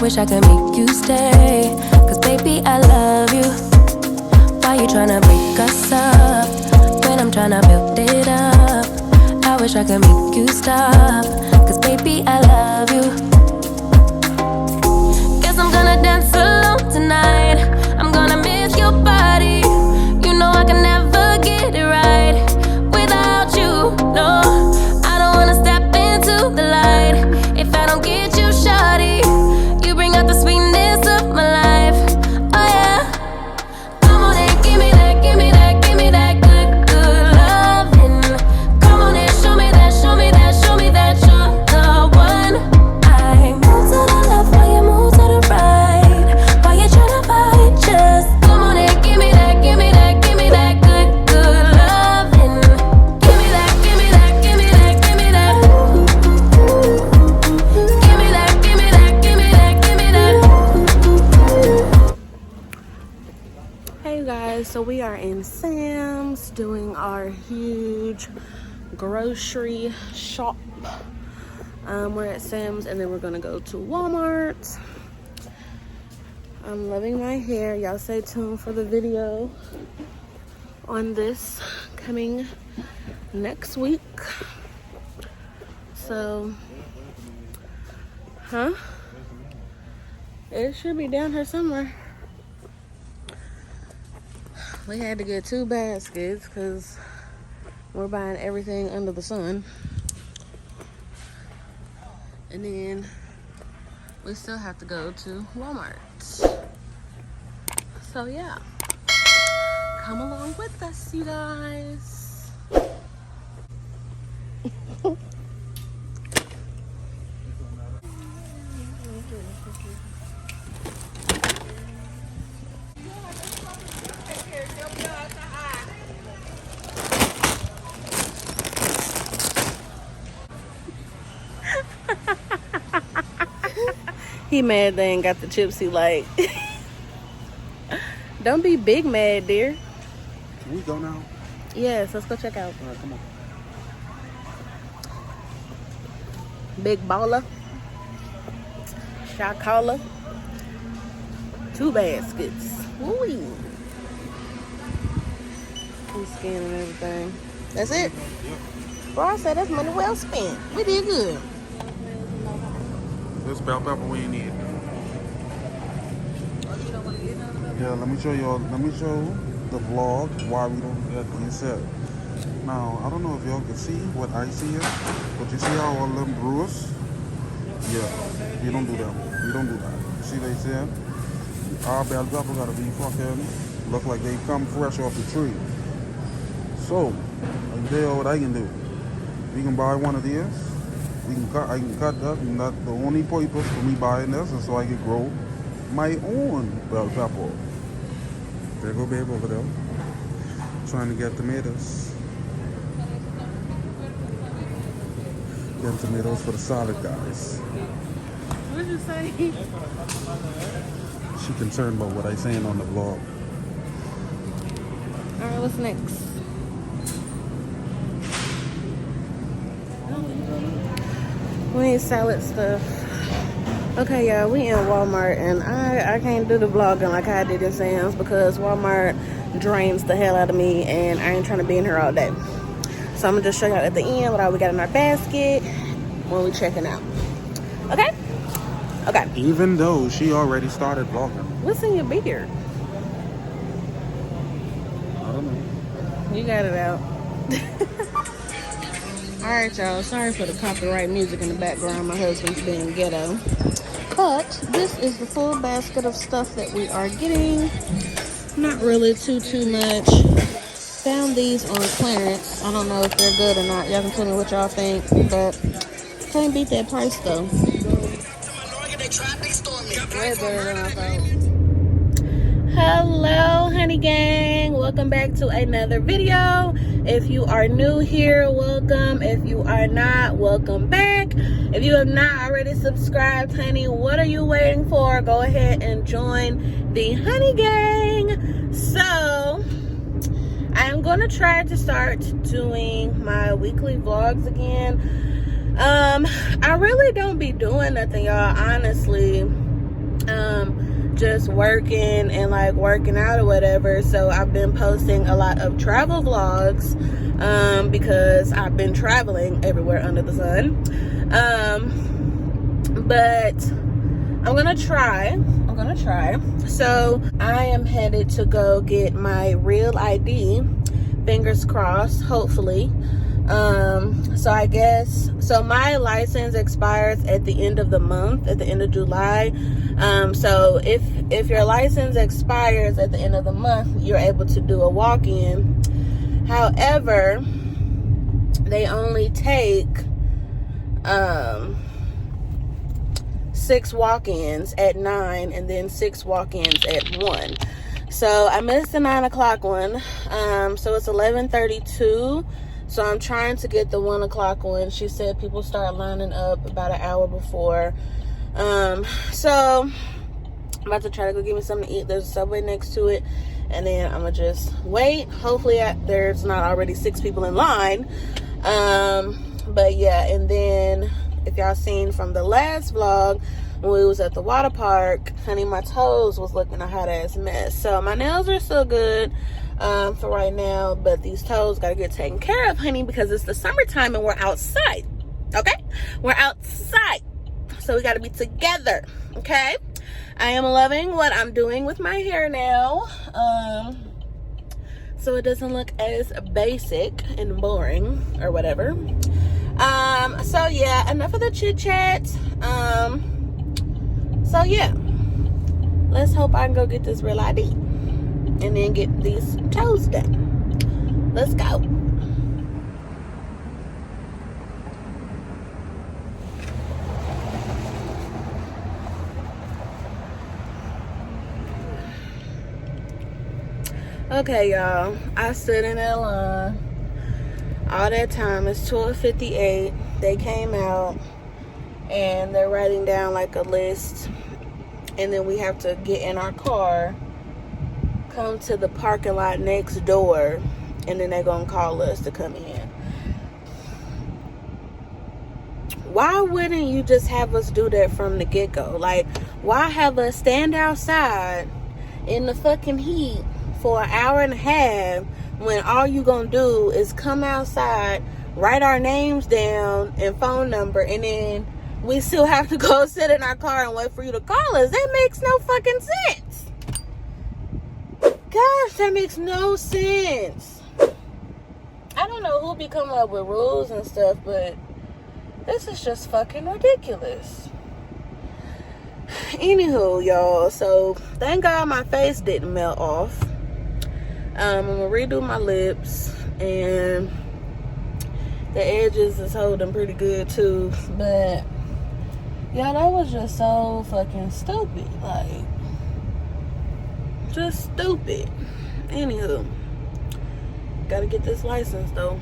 wish I could make you stay, cause baby I love you. Why you tryna break us up when I'm tryna build it up? I wish I could make you stop, cause baby I love you. Guess I'm gonna dance alone tonight. I'm gonna miss your body. You know I can never get it right without you. No, I don't wanna step into the light if I don't get you, shawty. You bring out the sweetness of my life. Oh yeah. Come on and give me that, give me that, give me that good, good loving. Come on and show me that, show me that, show me that you're the one. I move to the left while you move to the right. Why you tryna fight? Just come on and give me that, give me that, give me that good, good loving. Give me that, give me that, give me that, give me that. Give me that, give me that, give me that, give me that. Hey you guys, so we are in Sam's doing our huge grocery shop. We're at Sam's and then we're gonna go to Walmart. I'm loving my hair. Y'all stay tuned for the video on this coming next week. So, it should be down here somewhere. We had to get 2 baskets because we're buying everything under the sun. And then we still have to go to Walmart. So yeah, come along with us, you guys. He mad they ain't got the chips he like. Don't be big mad, dear. Can we go now? Yes, let's go check out. All right, come on. Big baller. Shot caller. 2 baskets. Woo-wee. He's scanning everything. That's it? Yep. Bro, I said that's money well spent. We did good. This bell pepper we ain't need. Yeah, let me show the vlog why we don't get insert. Now, I don't know if y'all can see what I see here, but you see how all them brewers? Yeah, you don't do that. You don't do that. See they say? Our bell pepper gotta be fucking look like they come fresh off the tree. So, I can tell you what I can do. We can buy one of these. I can cut that, and that's the only purpose for me buying this is so I can grow my own bell pepper. There go babe over there, trying to get tomatoes. Getting tomatoes for the salad, guys. What did you say? She concerned about what I saying on the vlog. Alright, what's next? We need salad stuff. Okay, y'all, we in Walmart, and I can't do the vlogging like I did in Sam's because Walmart drains the hell out of me, and I ain't trying to be in here all day. So I'm gonna just show y'all at the end what all we got in our basket when we checking out. Okay? Okay. Even though she already started vlogging. What's in your beard? I don't know. You got it out. Alright, y'all. Sorry for the copyright music in the background. My husband's being ghetto. But this is the full basket of stuff that we are getting. Not really too much. Found these on clearance. I don't know if they're good or not. Y'all can tell me what y'all think. But can't beat that price though. Way better than I thought. Hello, honey gang. Welcome back to another video. If you are new here, welcome. If you are not, welcome back. If you have not already subscribed, honey, what are you waiting for? Go ahead and join the honey gang. So I'm gonna try to start doing my weekly vlogs again. I really don't be doing nothing, y'all, honestly. just working and like working out or whatever. So I've been posting a lot of travel vlogs because I've been traveling everywhere under the sun. But I'm gonna try. So I am headed to go get my real ID, fingers crossed, hopefully. So I guess, so my license expires at the end of the month, at the end of July. So if your license expires at the end of the month, you're able to do a walk-in. However, they only take 6 walk-ins at 9 and then 6 walk-ins at 1. So I missed the 9 o'clock one. So it's 11:32. So I'm trying to get the 1 o'clock one. She said people start lining up about an hour before. So I'm about to try to go get me something to eat. There's a Subway next to it. And then I'm going to just wait. Hopefully there's not already 6 people in line. But yeah, and then if y'all seen from the last vlog, when we was at the water park, honey, my toes was looking a hot ass mess. So my nails are still good for right now, but these toes gotta get taken care of, honey, because it's the summertime and we're outside. Okay, we're outside, so we gotta be together. Okay, I am loving what I'm doing with my hair now, so it doesn't look as basic and boring or whatever. So yeah, enough of the chit chat. So yeah, let's hope I can go get this real ID and then get these toes done. Let's go. Okay, y'all, I stood in that line all that time. It's 12:58. They came out and they're writing down like a list, and then we have to get in our car, come to the parking lot next door, and then they're gonna call us to come in. Why wouldn't you just have us do that from the get-go? Like, why have us stand outside in the fucking heat for an hour and a half when all you gonna do is come outside, write our names down and phone number, and then we still have to go sit in our car and wait for you to call us? That makes no fucking sense. Gosh, that makes no sense. I don't know who be coming up with rules and stuff, but this is just fucking ridiculous. Anywho, y'all, so thank God my face didn't melt off. I'm gonna redo my lips, and the edges is holding pretty good too, but yeah, that was just so fucking stupid. Like, just stupid. Anywho, gotta get this license though.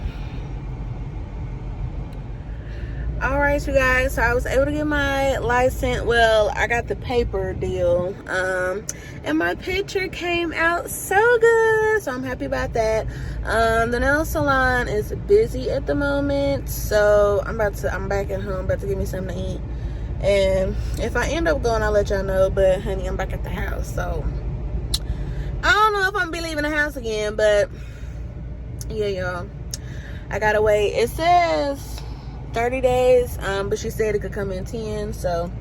Alright, you guys, so I was able to get my license. Well, I got the paper deal, and my picture came out so good, so I'm happy about that. The nail salon is busy at the moment, so I'm back at home, about to get me something to eat. And if I end up going, I'll let y'all know. But honey, I'm back at the house, so I don't know if I'm gonna be leaving the house again. But yeah, y'all, I gotta wait. It says 30 days, but she said it could come in 10, so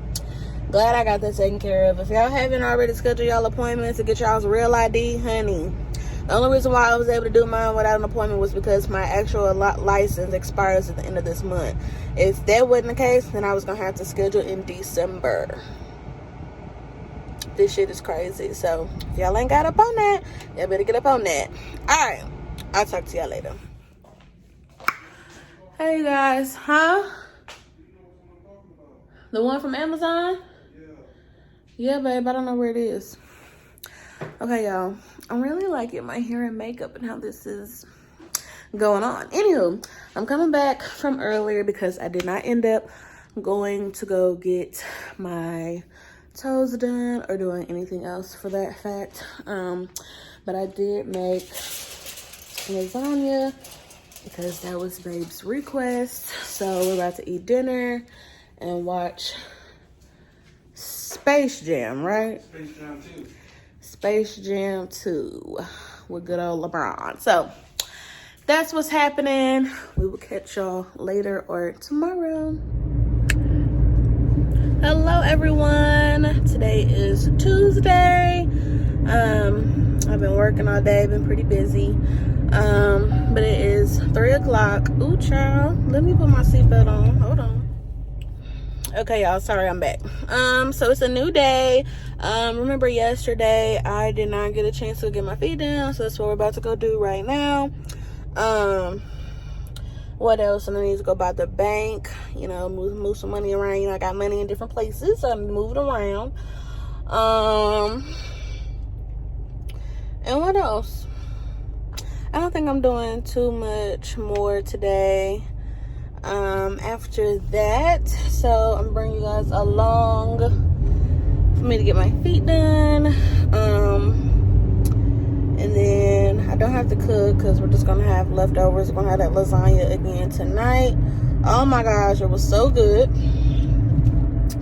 glad I got that taken care of. If y'all haven't already scheduled y'all appointments to get y'all's real ID, honey, the only reason why I was able to do mine without an appointment was because my actual license expires at the end of this month. If that wasn't the case, then I was gonna have to schedule in December. This shit is crazy. So if y'all ain't got up on that, y'all better get up on that. All right, I'll talk to y'all later. Hey guys, huh? The one from Amazon? Yeah, babe, I don't know where it is. Okay, y'all, I'm really liking my hair and makeup and how this is going on. Anywho, I'm coming back from earlier because I did not end up going to go get my toes done or doing anything else for that fact. But I did make lasagna because that was babe's request. So we're about to eat dinner and watch Space Jam, right? Space Jam 2. Space Jam 2 with good old LeBron. So that's what's happening. We will catch y'all later or tomorrow. Hello everyone. Today is Tuesday. I've been working all day, been pretty busy. But it is 3 o'clock. Ooh, child. Let me put my seatbelt on. Hold on. Okay, y'all, sorry, I'm back. So it's a new day. Remember yesterday I did not get a chance to get my feet done, so that's what we're about to go do right now. What else? And I need to go by the bank, you know, move some money around. You know, I got money in different places, so I'm moving around. And what else? I don't think I'm doing too much more today. After that, so I'm bringing you guys along for me to get my feet done. And then I don't have to cook because we're just gonna have leftovers. We're gonna have that lasagna again tonight. Oh my gosh, it was so good.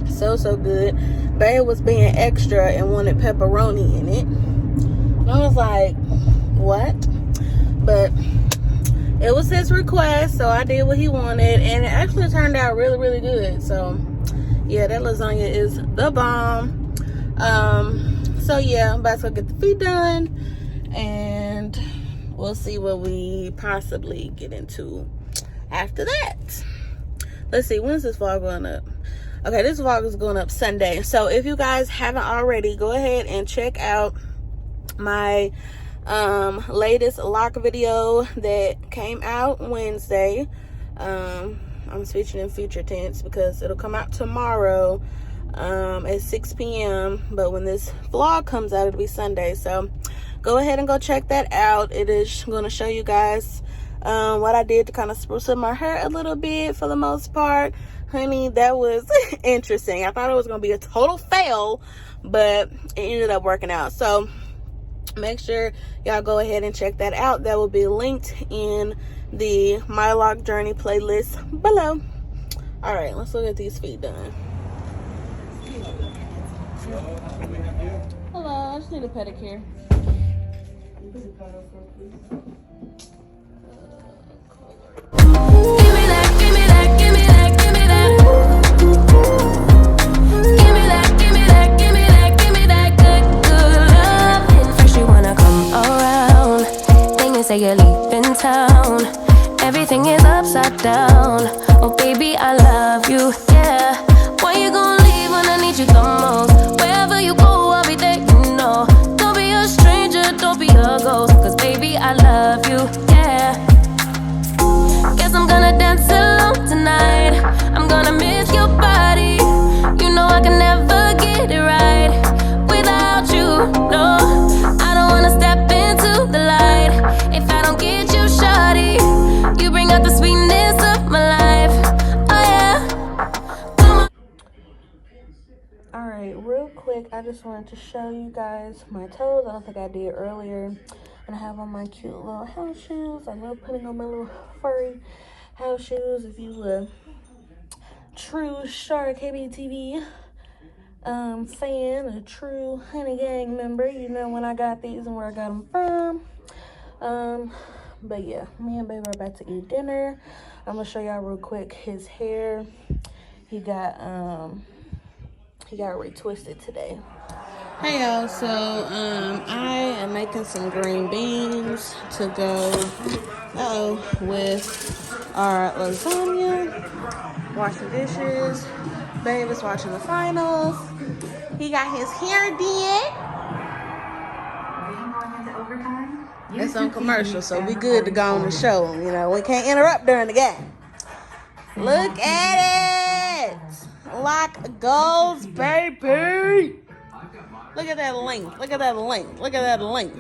So good. Babe was being extra and wanted pepperoni in it. And I was like, what? But it was his request, so I did what he wanted, and it actually turned out really, really good. So yeah, that lasagna is the bomb. So yeah, I'm about to go get the feet done, and we'll see what we possibly get into after that. Let's see, when's this vlog going up? Okay, this vlog is going up Sunday. So if you guys haven't already, go ahead and check out my latest lock video that came out Wednesday. I'm switching in future tense because it'll come out tomorrow at 6 p.m. but when this vlog comes out, it'll be Sunday. So go ahead and go check that out. It is going to show you guys what I did to kind of spruce up my hair a little bit. For the most part, honey, that was interesting. I thought it was going to be a total fail, but it ended up working out. So make sure y'all go ahead and check that out. That will be linked in the My Lock Journey playlist below. All right, let's look at these feet done. Hello, I just need a pedicure. Say you're leaving town, everything is upside down. Oh baby, I love you, yeah. Why you gonna leave when I need you the most? Wherever you go, I'll be there, you know. Don't be a stranger, don't be a ghost, cause baby, I love you, yeah. Guess I'm gonna dance alone tonight. I'm gonna miss your body. You know I can never get it right without you, no. I don't wanna step into the light if I don't get you, shawty. You bring out the sweetness of my life. Oh yeah. Alright, real quick, I just wanted to show you guys my toes. I don't think I did earlier. And I have on my cute little house shoes. I love putting on my little furry house shoes. If you a true Char Kbtv fan, a true Honey Gang member, you know when I got these and where I got them from. But yeah, me and baby are about to eat dinner. I'm gonna show y'all real quick his hair. He got retwisted today. Hey y'all, so I am making some green beans to go with our lasagna. Washing dishes. Babe is watching the finals. He got his hair did. It's on commercial, so we good to go on the show. You know, we can't interrupt during the game. Look at it. Lock goals, baby. Look at that length. Look at that length. Look at that length.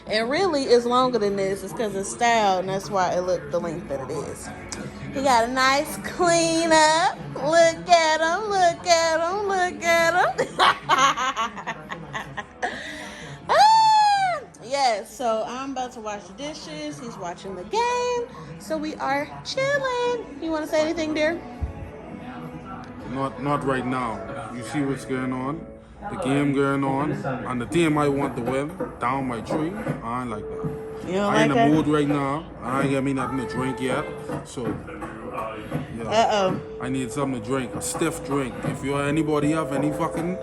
And really, it's longer than this. It's because it's styled, and that's why it looked the length that it is. He got a nice clean up. Look at him. Look at him. Look at him. Yes, so I'm about to wash the dishes. He's watching the game. So we are chilling. You want to say anything, dear? Not right now. You see what's going on? The game going on, and the team I want to win, down my tree. I ain't like that. You don't I ain't like in the that? mood right now. I ain't got me nothing to drink yet. So, yeah. I need something to drink, a stiff drink. If you anybody have any fucking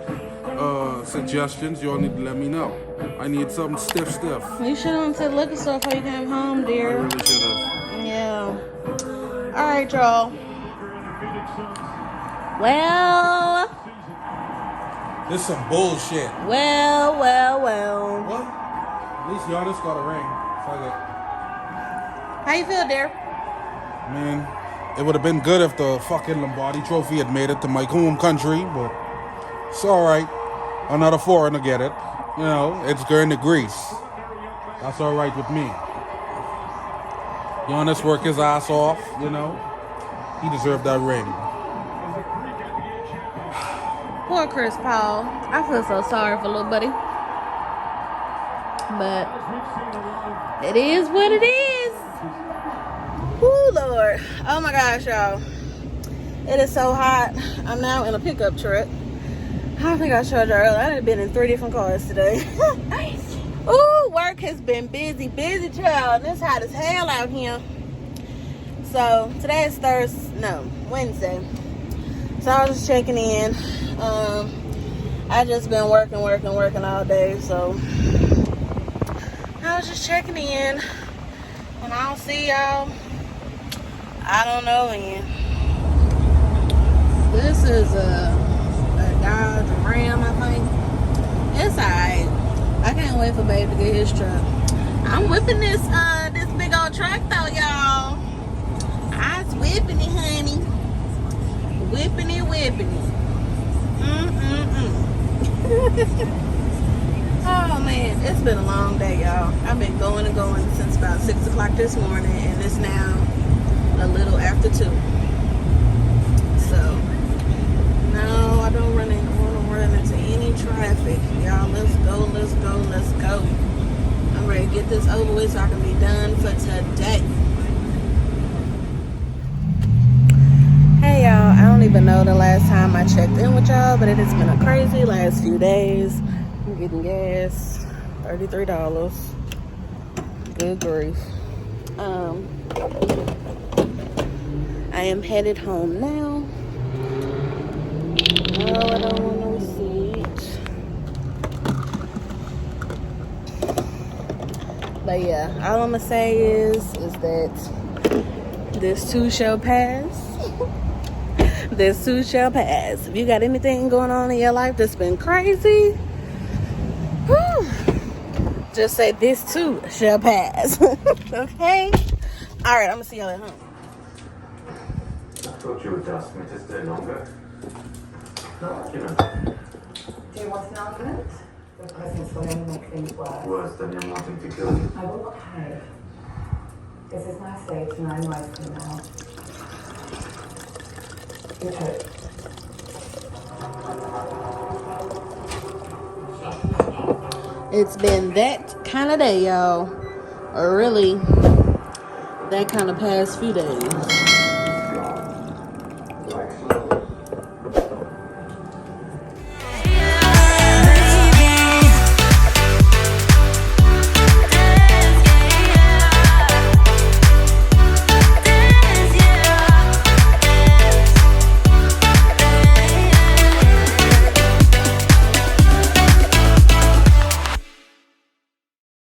suggestions, y'all need to let me know. I need something stiff. You should have went to the liquor store before you came home, I dear. really should have. Yeah. All right, y'all. Well. This some bullshit. Well. What? At least y'all just got a ring. Fuck it. How you feel, dear? Man, it would have been good if the fucking Lombardi trophy had made it to my home country, but it's alright. Another foreigner get it. You know, it's going to Greece. That's alright with me. Giannis worked his ass off, you know. He deserved that ring. Poor Chris Paul. I feel so sorry for little buddy. But it is what it is. Woo, Lord. Oh my gosh, y'all. It is so hot. I'm now in a pickup truck. I think I showed you earlier. I've been in 3 different cars today. Ooh, work has been busy, child. It's hot as hell out here. So today is Wednesday. So I was just checking in. I just been working all day. So I was just checking in. And I'll see y'all. I don't know when. This is a Dodge Ram, I think. It's alright. I can't wait for babe to get his truck. I'm whipping this big old truck though, y'all. I was whipping it, honey. Whipping it. Oh man, it's been a long day, y'all. I've been going since about 6 o'clock this morning, and it's now a little after 2. So no, I don't want to run into any traffic, y'all. Let's go. I'm ready to get this over with so I can be done for today. Hey y'all, I don't even know the last time I checked in with y'all, but it has been a crazy last few days. I'm getting gas, $33. Good grief. I am headed home now. No, I don't want no receipt. But yeah, all I'm gonna say is that this too shall pass. This too shall pass. If you got anything going on in your life that's been crazy, just say this too shall pass. Okay? Alright, I'm gonna see y'all at home. I thought you would ask me to stay longer. No argument. Do you want an argument? Your presence will only make things worse. Worse than him wanting to kill you. I will not hide. This is my stage and I'm right from now. You too. It's been that kind of day, y'all. Or really, that kind of past few days.